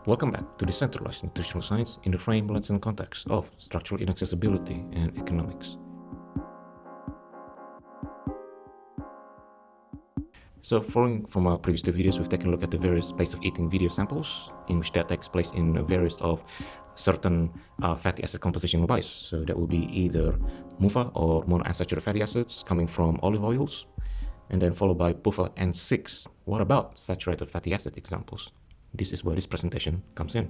Welcome back to Decentralized Nutritional Science in the frame, lens, and context of structural inaccessibility and economics. So, following from our previous two videos, we've taken a look at the various space of eating video samples in which that takes place in various of certain fatty acid composition wise. So that will be either MUFA or monounsaturated fatty acids coming from olive oils, and then followed by PUFA and 6. What about saturated fatty acid examples? This is where this presentation comes in.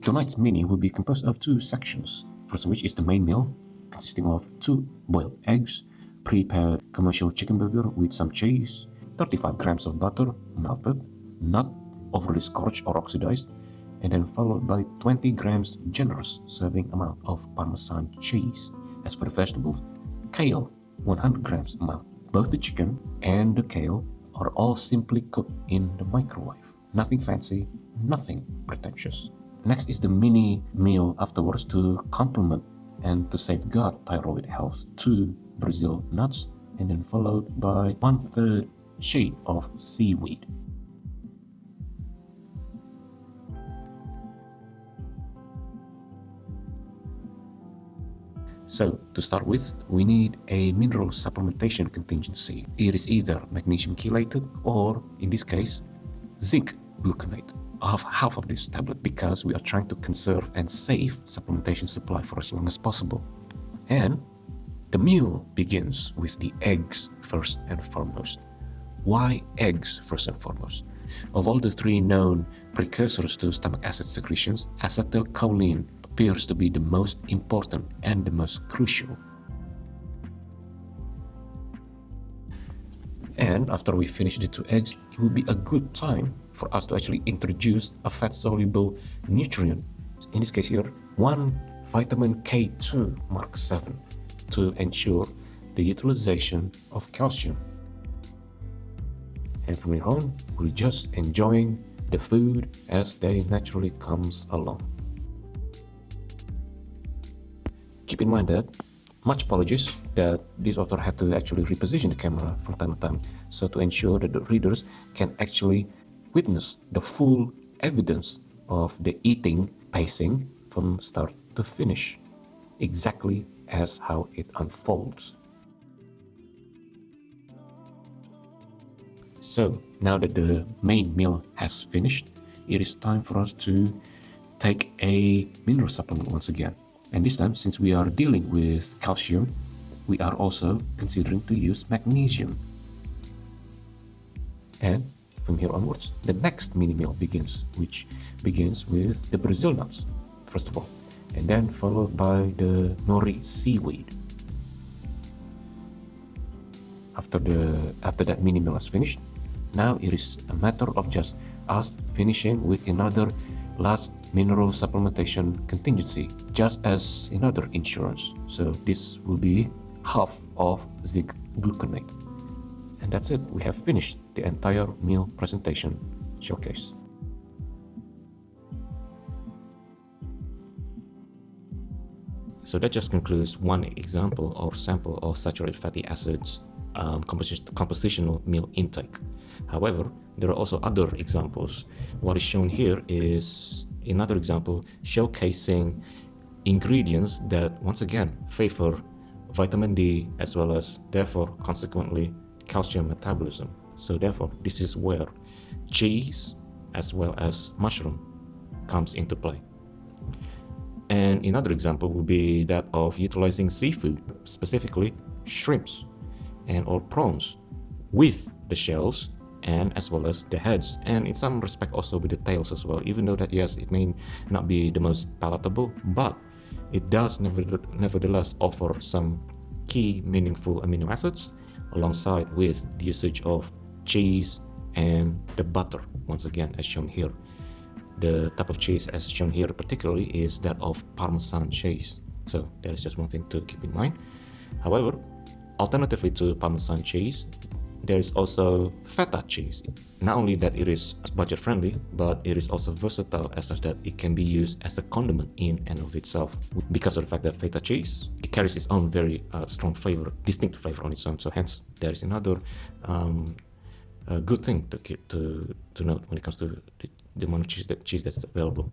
Tonight's menu will be composed of two sections, first of which is the main meal, consisting of 2 boiled eggs, prepared commercial chicken burger with some cheese, 35 grams of butter, melted, not overly scorched or oxidized, and then followed by 20 grams generous serving amount of Parmesan cheese. As for the vegetables, kale, 100 grams amount. Both the chicken and the kale are all simply cooked in the microwave. Nothing fancy, nothing pretentious. Next is the mini meal afterwards to complement and to safeguard thyroid health, 2 Brazil nuts, and then followed by 1/3 shade of seaweed. So, to start with, we need a mineral supplementation contingency. It is either magnesium chelated or, in this case, zinc gluconate. I have half of this tablet because we are trying to conserve and save supplementation supply for as long as possible. And the meal begins with the eggs first and foremost. Why eggs first and foremost? Of all the 3 known precursors to stomach acid secretions, acetylcholine appears to be the most important and the most crucial. And after we finish the 2 eggs, it will be a good time for us to actually introduce a fat-soluble nutrient. In this case here, 1 vitamin K2 Mark 7 to ensure the utilization of calcium. And from here on, we're just enjoying the food as they naturally comes along. Keep in mind that, much apologies, that this author had to actually reposition the camera from time to time, so to ensure that the readers can actually witness the full evidence of the eating pacing from start to finish, exactly as how it unfolds. So, now that the main meal has finished, it is time for us to take a mineral supplement once again. And this time, since we are dealing with calcium, we are also considering to use magnesium. And from here onwards, the next mini meal begins, which begins with the Brazil nuts, first of all, and then followed by the nori seaweed. After that mini meal is finished, now it is a matter of just us finishing with another last mineral supplementation contingency, just as another insurance. So this will be half of zinc gluconate. And that's it. We have finished the entire meal presentation showcase. So that just concludes one example or sample of saturated fatty acids compositional meal intake. However, there are also other examples. What is shown here is another example showcasing ingredients that once again favor vitamin D as well as therefore consequently calcium metabolism. So therefore this is where cheese as well as mushroom comes into play. And another example would be that of utilizing seafood, specifically shrimps and or prawns, with the shells and as well as the heads, and in some respect also with the tails as well, even though that yes, it may not be the most palatable, but it does nevertheless offer some key meaningful amino acids alongside with the usage of cheese and the butter, once again as shown here. The type of cheese as shown here particularly is that of Parmesan cheese, so that is just one thing to keep in mind. However, alternatively to Parmesan cheese, there is also feta cheese. Not only that it is budget friendly, but it is also versatile as such that it can be used as a condiment in and of itself, because of the fact that feta cheese, it carries its own very strong flavor, distinct flavor on its own. So hence there is another a good thing to note when it comes to the amount of cheese that's available.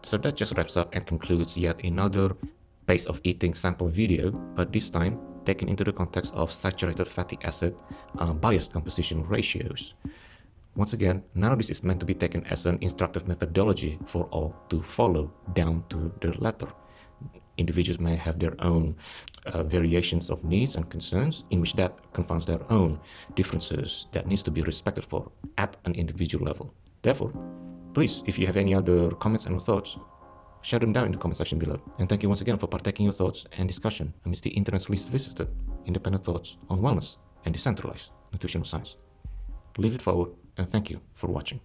So that just wraps up and concludes yet another pace of eating sample video, but this time taken into the context of saturated fatty acid biased composition ratios. Once again, none of this is meant to be taken as an instructive methodology for all to follow down to the letter. Individuals may have their own variations of needs and concerns, in which that confounds their own differences that needs to be respected for at an individual level. Therefore, please, if you have any other comments and thoughts, share them down in the comment section below. And thank you once again for partaking your thoughts and discussion amidst the internet's least visited independent thoughts on wellness and decentralized nutritional science. Leave it forward, and thank you for watching.